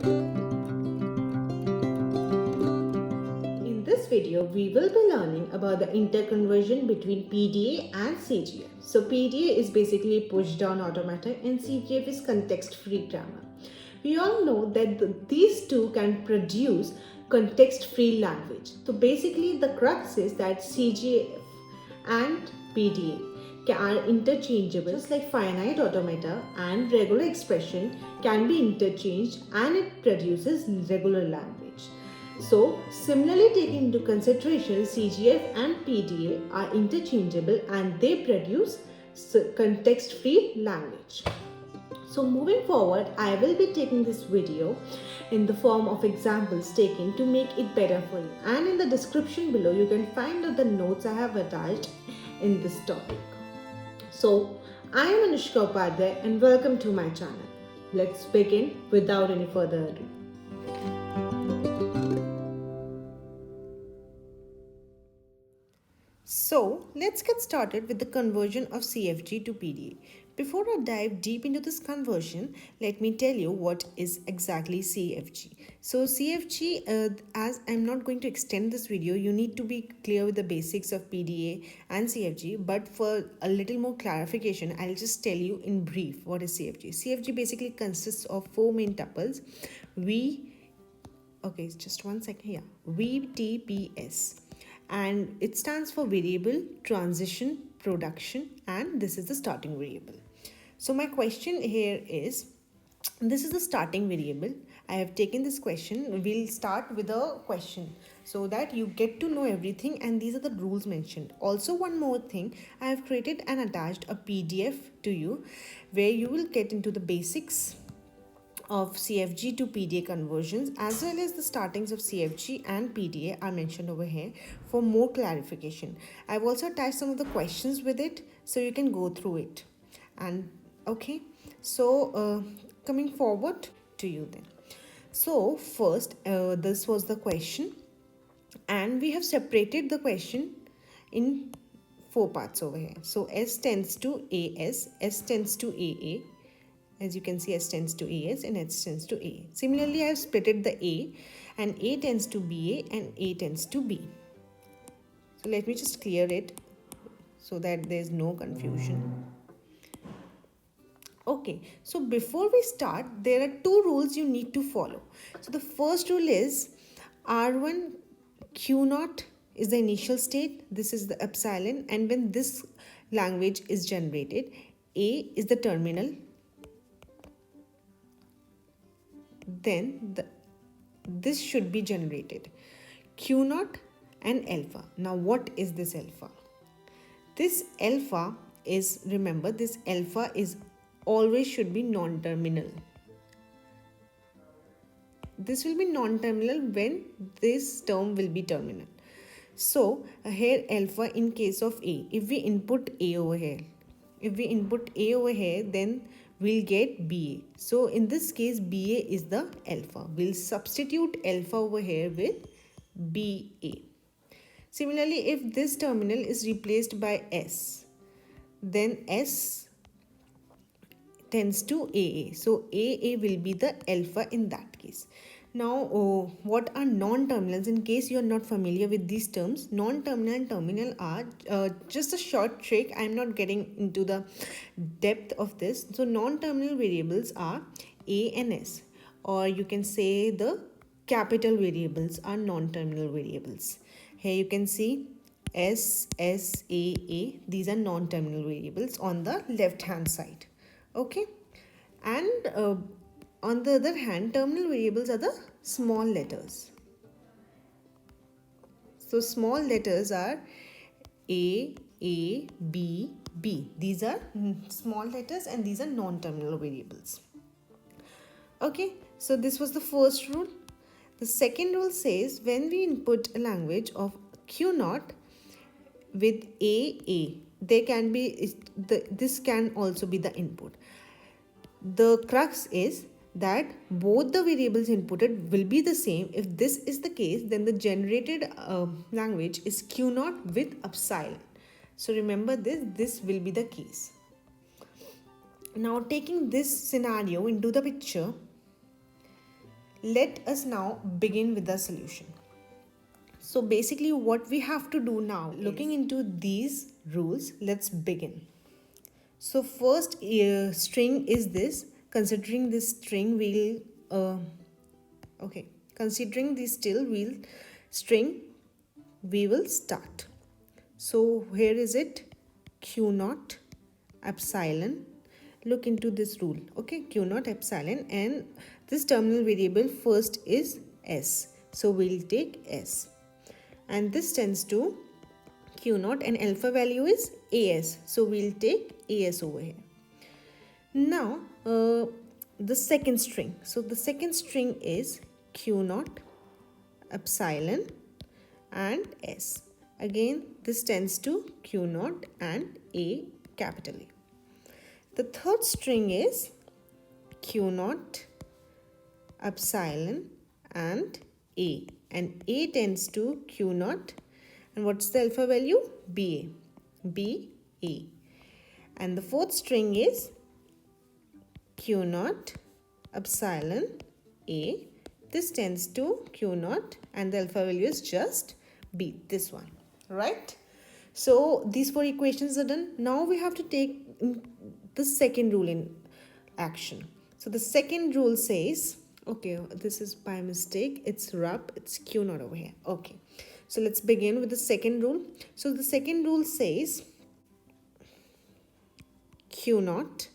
In this video, we will be learning about the interconversion between PDA and CGF. So PDA is basically pushdown automata and CGF is context-free grammar. We all know that these two can produce context-free language. So basically the crux is that CGF and PDA are interchangeable, just like finite automata and regular expression can be interchanged and it produces regular language. So, similarly taking into consideration, CGF and PDA are interchangeable and they produce context-free language. So moving forward, I will be taking this video in the form of examples taken to make it better for you. And in the description below, you can find out the notes I have attached in this topic. So, I am Anushka Upadhyay and welcome to my channel. Let's begin without any further ado. So let's get started with the conversion of CFG to PDA. Before I dive deep into this conversion, let me tell you what is exactly CFG. So CFG, as I'm not going to extend this video, you need to be clear with the basics of PDA and CFG. But for a little more clarification, I'll just tell you in brief what is CFG. CFG basically consists of four main tuples. Just one second here. VTPS. And it stands for variable, transition, production, and this is the starting variable. So my question here is, this is the starting variable. I have taken this question. We'll start with a question so that you get to know everything, and these are the rules mentioned. Also, one more thing, I have created and attached a PDF to you where you will get into the basics of CFG to PDA conversions as well as the startings of CFG and PDA are mentioned over here for more clarification. I've also attached some of the questions with it so you can go through it. And okay, so coming forward to you then. So first, this was the question and we have separated the question in four parts over here. So S tends to AS, S tends to AA. As you can see, S tends to AS and S tends to A. Similarly, I have splitted the A and A tends to BA and A tends to B. So let me just clear it so that there is no confusion. Okay, so before we start, there are two rules you need to follow. So the first rule is R1 Q0 is the initial state. This is the epsilon, and when this language is generated, A is the terminal. Then this should be generated Q0 and alpha. Now what is this alpha? This alpha is, remember, this alpha is always should be non-terminal. This will be non-terminal when this term will be terminal. So here alpha in case of A, if we input A over here, then we'll get BA. So in this case, BA is the alpha. We'll substitute alpha over here with BA. Similarly, if this terminal is replaced by S, then S tends to AA. So AA will be the alpha in that case. Now, what are non-terminals? In case you are not familiar with these terms, non-terminal and terminal are just a short trick. I'm not getting into the depth of this. So, non-terminal variables are A and S, or you can say the capital variables are non-terminal variables. Here you can see S, S, A. These are non-terminal variables on the left-hand side. Okay, and on the other hand, terminal variables are the small letters. So small letters are A, B, B. These are small letters and these are non-terminal variables. Okay, so this was the first rule. The second rule says when we input a language of Q0 with AA, there can be this can also be the input. The crux is that both the variables inputted will be the same. If this is the case, then the generated language is Q0 with epsilon. So remember this will be the case. Now taking this scenario into the picture, Let us now begin with the solution. So basically what we have to do now, looking into these rules, let's begin. So first string is this. Considering this string, considering this string, we will start. So here is it, Q naught epsilon. Look into this rule, okay, Q naught epsilon, and this terminal variable first is S. So we'll take S. And this tends to Q naught, and alpha value is AS. So we'll take AS over here. Now the second string. So the second string is Q naught epsilon and S. Again, this tends to Q naught and A, capital A. The third string is Q naught epsilon and A, and A tends to Q naught, and what's the alpha value? BA. BA. And the fourth string is Q naught epsilon A. This tends to Q naught, and the alpha value is just B, this one, right? So these four equations are done. Now we have to take the second rule in action. So the second rule says, okay, this is by mistake, it's RUP, it's Q naught over here. Okay, so let's begin with the second rule. So the second rule says Q naught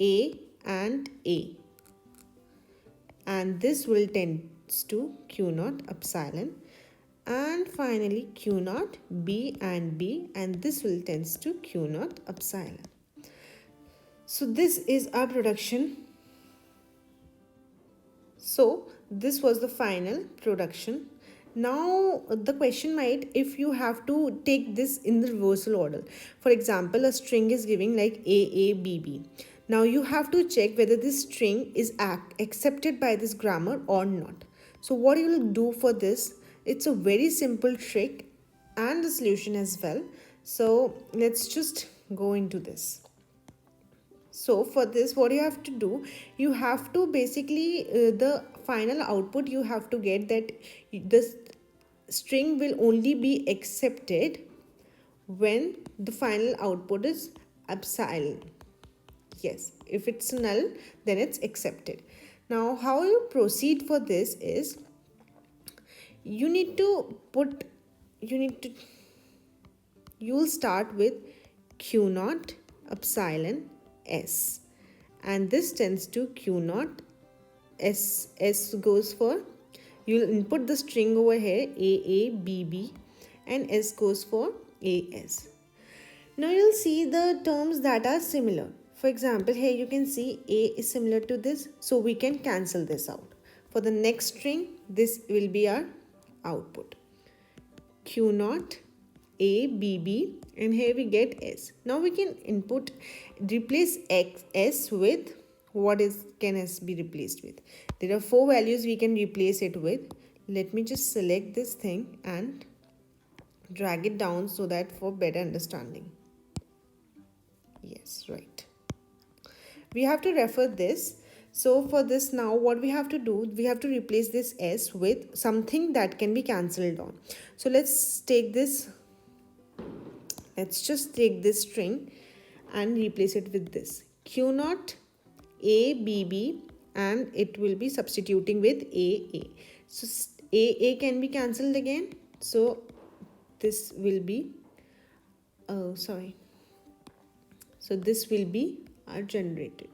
A and A, and this will tends to Q naught epsilon, and finally Q naught B and B, and this will tends to Q naught epsilon. So this is our production. So this was the final production. Now the question might, if you have to take this in the reversal order. For example, a string is giving like AABB. Now you have to check whether this string is accepted by this grammar or not. So what you will do for this, it's a very simple trick and the solution as well. So let's just go into this. So for this, what you have to do, you have to basically the final output, you have to get that this string will only be accepted when the final output is epsilon. Yes, if it's null, then it's accepted. Now how you proceed for this is, you'll start with Q naught epsilon S, and this tends to Q naught S. S goes for, you'll input the string over here AABB, and S goes for AS. Now you'll see the terms that are similar. For example, here you can see A is similar to this, so we can cancel this out. For the next string, this will be our output, Q naught ABB, and here we get S. Now we can replace S with, can S be replaced with? There are 4 values we can replace it with. Let me just select this thing and drag it down so that for better understanding. Yes, right. We have to refer this. So for this, now what we have to do, we have to replace this S with something that can be cancelled on. So let's just take this string and replace it with this Q naught ABB, and it will be substituting with AA. So AA can be cancelled again. So this will be, so this will be our generated.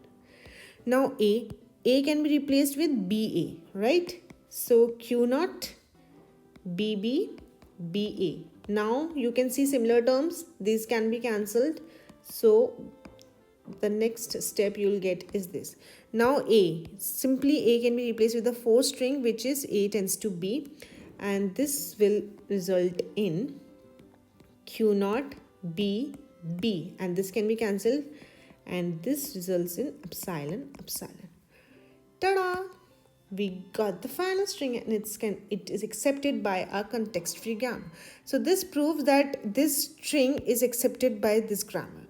Now A can be replaced with BA, right? So Q naught BB BA. Now you can see similar terms, these can be cancelled. So the next step you will get is this. Now simply A can be replaced with the 4th string, which is A tends to B, and this will result in Q naught B B, and this can be cancelled, and this results in epsilon. Ta-da! We got the final string, and it is accepted by our context-free grammar. So this proves that this string is accepted by this grammar.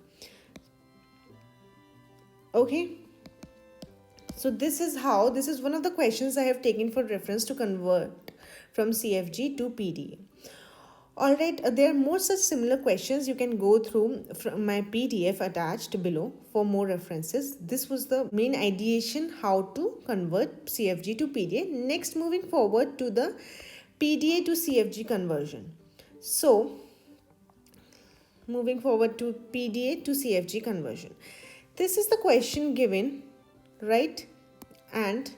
Okay, So this is one of the questions I have taken for reference to convert from CFG to PDA. Alright, there are more such similar questions. You can go through from my PDF attached below for more references. This was the main ideation how to convert CFG to PDA. Next, moving forward to the PDA to CFG conversion. So, moving forward to PDA to CFG conversion. This is the question given, right? And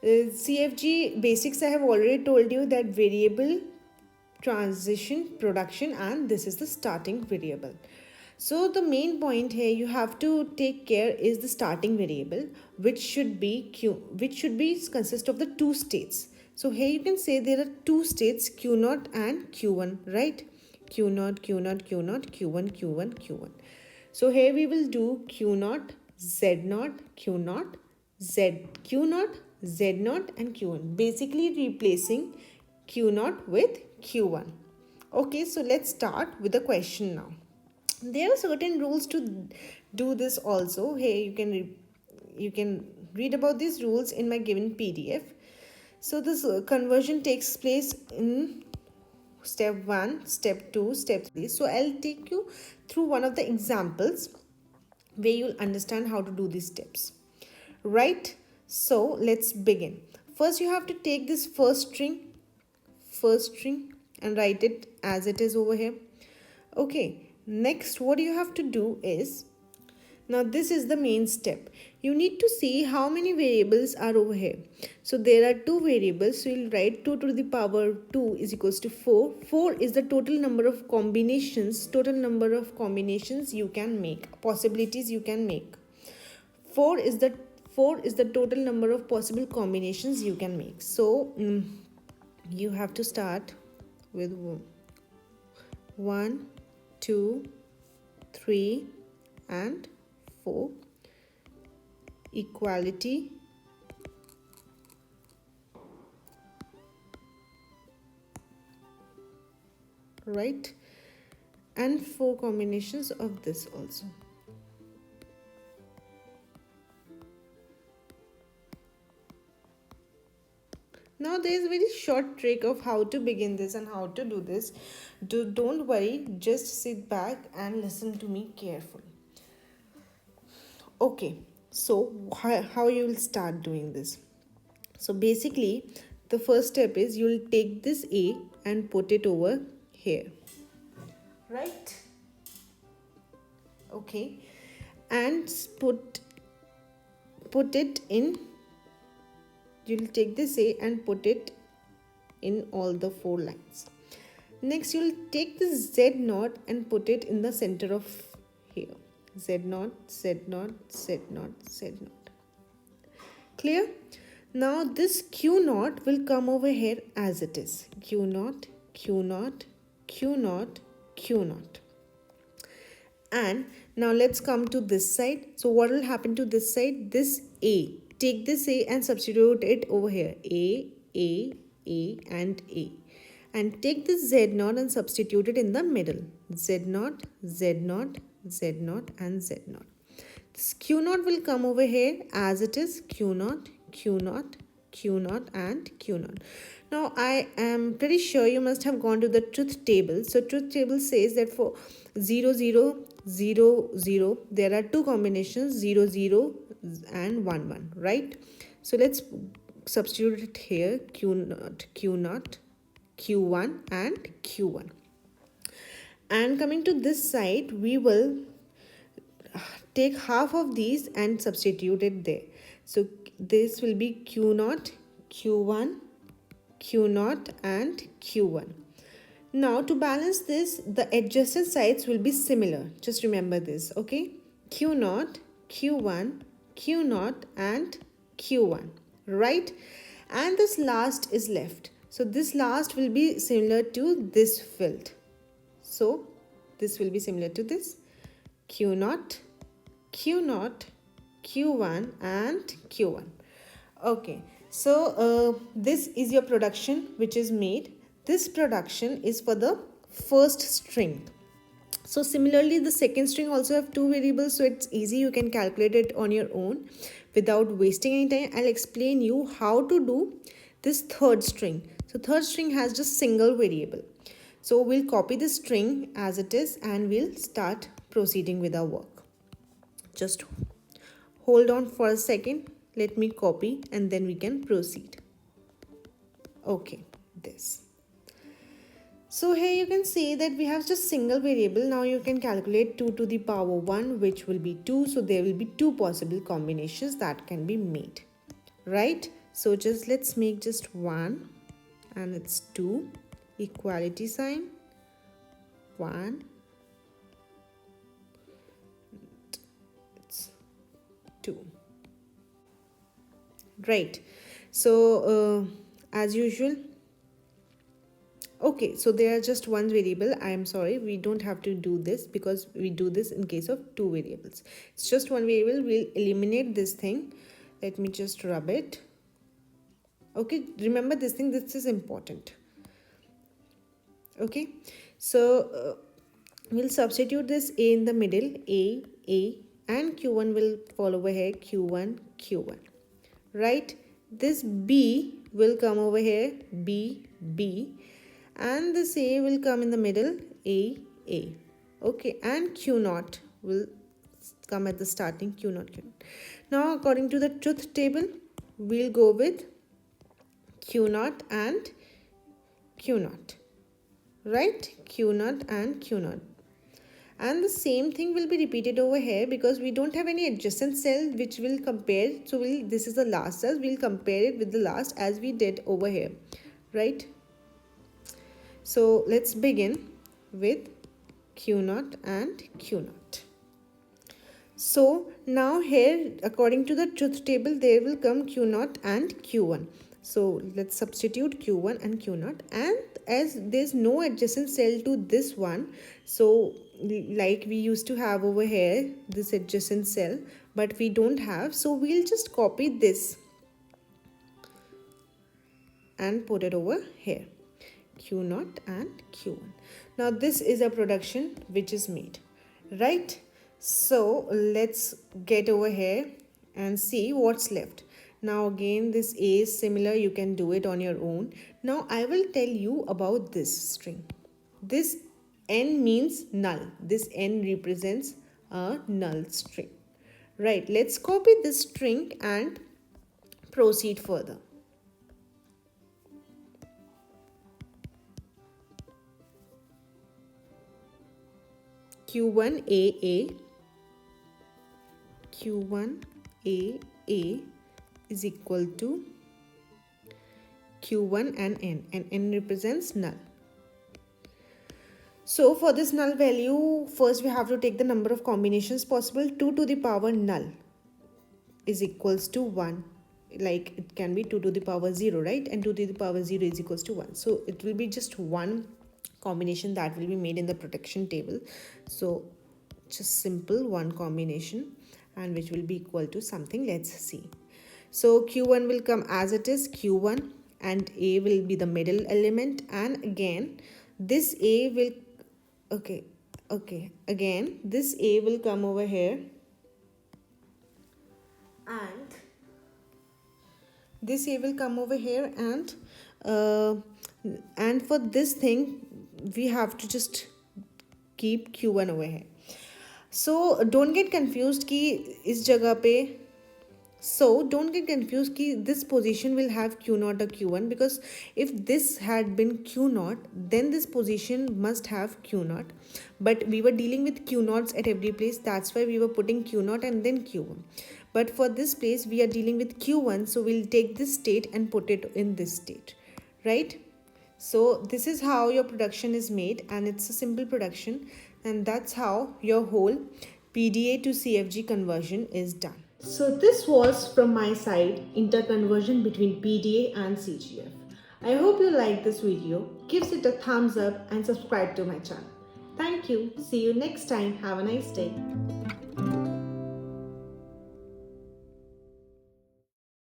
CFG basics I have already told you that variable, transition, production, and this is the starting variable. So the main point here you have to take care is the starting variable, which should be consist of the two states. So here you can say there are two states, Q0 and Q1, right? Q0, Q0, Q0, Q1, Q1, Q1. So here we will do Q0, Z0, Q0, Z, Q0, Z0 and Q1. Basically replacing Q0 with Q1. Okay, so let's start with the question now. There are certain rules to do this also. Here you can read about these rules in my given PDF. So this conversion takes place in step 1, step 2, step 3. So I'll take you through one of the examples where you'll understand how to do these steps. Right? So let's begin. First you have to take this first string and write it as it is over here. Okay, next what you have to do is, now this is the main step. You need to see how many variables are over here. So there are two variables, so you'll write 2 to the power 2 is equals to 4. 4 is the total number of combinations you can make, possibilities you can make. 4 is the total number of possible combinations you can make. So you have to start with 1, 2, 3 and 4. Equality, right? And 4 combinations of this also. Now there is a very short trick of how to begin this and how to do this. Don't worry, just sit back and listen to me carefully. Okay, so how you will start doing this? So basically the first step is you will take this A and put it over here, right? Okay, and put it in, you'll take this A and put it in all the 4 lines. Next you'll take this Z0 and put it in the center of here. Z0, Z0, Z0, Z0. Clear? Now this Q0 will come over here as it is. Q0, Q0, Q0, Q0. And now let's come to this side. So what will happen to this side? This A. Take this A and substitute it over here. A, and A. And take this Z0 and substitute it in the middle. Z0, Z0, Z0 and Z0. This Q0 will come over here as it is. Q0, Q0, Q0 and Q0. Now I am pretty sure you must have gone to the truth table. So truth table says that for 0, 0, 0, 0, there are 2 combinations, 0, 0 and 1, 1, right? So let's substitute it here. Q0, Q0, Q1 and Q1. And coming to this side, we will take half of these and substitute it there. So this will be Q0, Q1, Q0 and Q1. Now to balance this, the adjacent sides will be similar. Just remember this, okay? Q0, Q1, Q0 and Q1, right? And this last is left. So this last will be similar to this field. So this will be similar to this. Q0, Q0, Q1 and Q1. Okay, so this is your production which is made. This production is for the first string. So similarly the second string also have 2 variables, so it's easy, you can calculate it on your own. without wasting any time, I'll explain you how to do this third string. So third string has just single variable. So we'll copy the string as it is and we'll start proceeding with our work. Just hold on for a second. Let me copy and then we can proceed. Okay, this. So here you can see that we have just single variable. Now you can calculate 2 to the power 1, which will be 2. So there will be two possible combinations that can be made, right? So just let's make just 1 and it's 2, equality sign, 1, it's 2, right? So as usual, okay, so there are just one variable. I am sorry, we don't have to do this because we do this in case of two variables. It's just one variable. We'll eliminate this thing. Let me just rub it. Okay, remember this thing, this is important. Okay, so we'll substitute this A in the middle, A, and Q1 will fall over here, Q1, right? This B will come over here, B, and this A will come in the middle, A. Okay, and Q0 will come at the starting, Q0. Now according to the truth table, we'll go with Q0 and Q0, right? Q0 and Q0. And the same thing will be repeated over here because we don't have any adjacent cell which will compare. So this is the last cell. We'll compare it with the last as we did over here, right? So let's begin with Q0 and Q0. So now here, according to the truth table, there will come Q0 and Q1. So let's substitute Q1 and Q0, and as there's no adjacent cell to this one, so like we used to have over here this adjacent cell, but we don't have, so we'll just copy this and put it over here, Q0 and Q1. Now this is a production which is made, right? So let's get over here and see what's left. Now again, this A is similar, you can do it on your own. Now I will tell you about this string. This N means null. This N represents a null string. Right, let's copy this string and proceed further. Q1 AA, Q1 AA is equal to Q1 and N represents null. So for this null value, first we have to take the number of combinations possible. 2 to the power null is equals to 1. Like it can be 2 to the power 0, right? And 2 to the power 0 is equals to 1. So it will be just one combination that will be made in the protection table. So just simple one combination, and which will be equal to something. Let's see. So Q1 will come as it is, Q1, and A will be the middle element, and again this A will again this A will come over here, and this A will come over here, and for this thing we have to just keep Q1 over here. So don't get confused ki is jagah pe. So don't get confused ki this position will have Q0 or Q1, because if this had been Q0, then this position must have Q0. But we were dealing with Q0s at every place. That's why we were putting Q0 and then Q1. But for this place, we are dealing with Q1. So we'll take this state and put it in this state, right? So this is how your production is made, and it's a simple production. And that's how your whole PDA to CFG conversion is done. So this was from my side, interconversion between PDA and CGF. I hope you like this video. Give it a thumbs up and subscribe to my channel. Thank you. See you next time. Have a nice day.